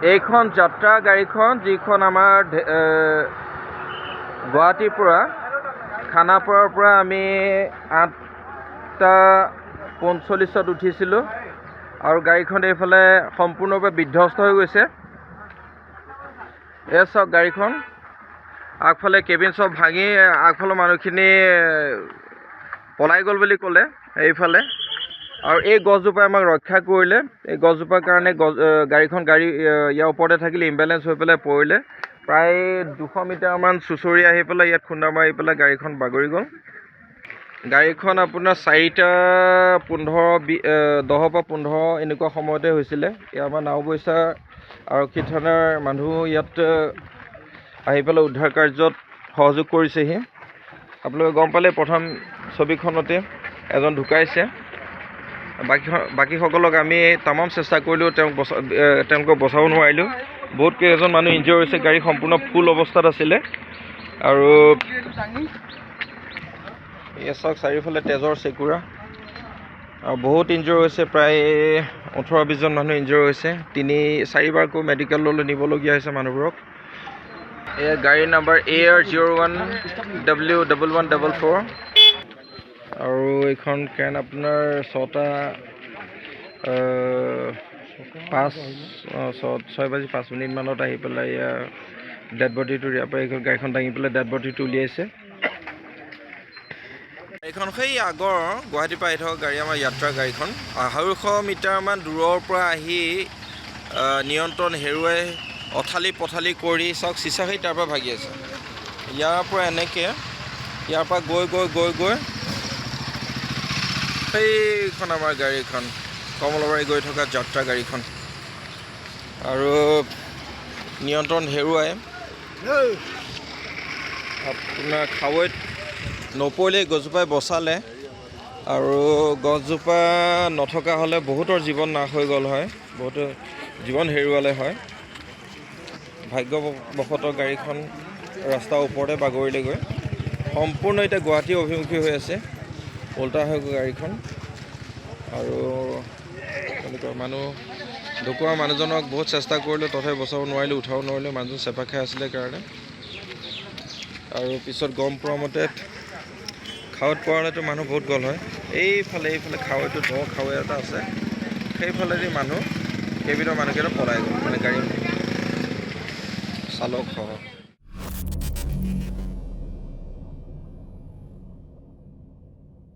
এইখন যাত্ৰা গাড়ীখন যিখন আমাৰ গুৱাহাটীৰ পৰা খানাপাৰাৰ পৰা আমি 8:45 উঠিছিলোঁ আৰু গাড়ীখন এইফালে সম্পূৰ্ণৰূপে বিধ্বস্ত হৈ গৈছে। এই চাওক গাড়ীখন আগফালে কেবিন চব ভাঙি আগফালৰ মানুহখিনি পলাই গ'ল বুলি ক'লে এইফালে। আৰু এই গছজোপাই আমাক ৰক্ষা কৰিলে। এই গছজোপাৰ কাৰণে গাড়ীখন ইয়াৰ ওপৰতে থাকিলে, ইম্বেলেঞ্চ হৈ পেলাই পৰিলে। প্ৰায় 200 মিটাৰমান চুঁচৰি আহি পেলাই ইয়াত খুন্দা মাৰি পেলাই গাড়ীখন বাগৰি গ'ল। গাড়ীখন আপোনাৰ 10:15 এনেকুৱা সময়তে হৈছিলে। আমাৰ নাওবৈচা আৰক্ষী থানাৰ মানুহ ইয়াত আহি পেলাই উদ্ধাৰ কাৰ্যত সহযোগ কৰিছেহি। আপোনালোকে গম পালে প্ৰথম ছবিখনতে এজন ঢুকাইছে। বাকীসকলক আমি তামাম চেষ্টা কৰিলোঁ, তেওঁলোকক বচাব নোৱাৰিলোঁ। বহুত কেইজন মানুহ ইনজিঅৰ হৈছে। গাড়ী সম্পূৰ্ণ ফুল অৱস্থাত আছিলে। আৰু এই চাওক চাৰিওফালে তেজৰ চেকুৰা আৰু বহুত ইনজিঅৰ হৈছে। প্ৰায় 18-20জন মানুহ ইনজিঅৰ হৈছে। 3-4বাৰকৈ মেডিকেললৈ নিবলগীয়া হৈছে মানুহবোৰক। এয়া গাড়ী নাম্বাৰ AR01W1144 আৰু এইখন ট্ৰেইন আপোনাৰ 6:05 মানত আহি পেলাই ইয়াৰ ডেড বডিটো ইয়াৰ পৰা এইখন গাড়ীখন দাঙি পেলাই ডেড বডিটো উলিয়াইছে। এইখন সেই আগৰ গুৱাহাটীৰ পৰা আহি থকা গাড়ী, আমাৰ যাত্ৰা গাড়ীখন 250 মিটাৰমান দূৰৰ পৰা আহি নিয়ন্ত্ৰণ হেৰুৱাই অথালি পথালি কৰি চাওক চিচা সেই তাৰ পৰা ভাগি আছে। ইয়াৰ পৰা এনেকৈ ইয়াৰ পৰা গৈ সেইখন আমাৰ গাড়ীখন কমলাবাৰী গৈ থকা যাত্ৰা গাড়ীখন আৰু নিয়ন্ত্ৰণ হেৰুৱাই আপোনাৰ খাৱৈত নপৰিলে গছজোপাই বচালে। আৰু গছজোপা নথকা হ'লে বহুতৰ জীৱন নাশ হৈ গ'ল হয়, বহুতে জীৱন হেৰুৱালে হয়। ভাগ্যবশতঃ গাড়ীখন ৰাস্তাৰ ওপৰতে বাগৰিলেগৈ। সম্পূৰ্ণ এতিয়া গুৱাহাটী অভিমুখী হৈ আছে, উল্টা হৈ গ'ল গাড়ীখন। আৰু তেনেকুৱা ঢুকুৱা মানুহজনক বহুত চেষ্টা কৰিলোঁ, তথাপি বচাব নোৱাৰিলোঁ, উঠাব নোৱাৰিলোঁ। মানুহজন চেপা খাই আছিলে কাৰণে। আৰু পিছত গম পোৱা মতে খাৱৈত পৰা হ'লেতো মানুহ বহুত গ'ল হয়। এইফালে খাৱৈটো খাৱৈ এটা আছে, সেইফালেদি কেইবিধৰ মানুহকেইটা পলাই গ'ল, মানে গাড়ী চালক সহ।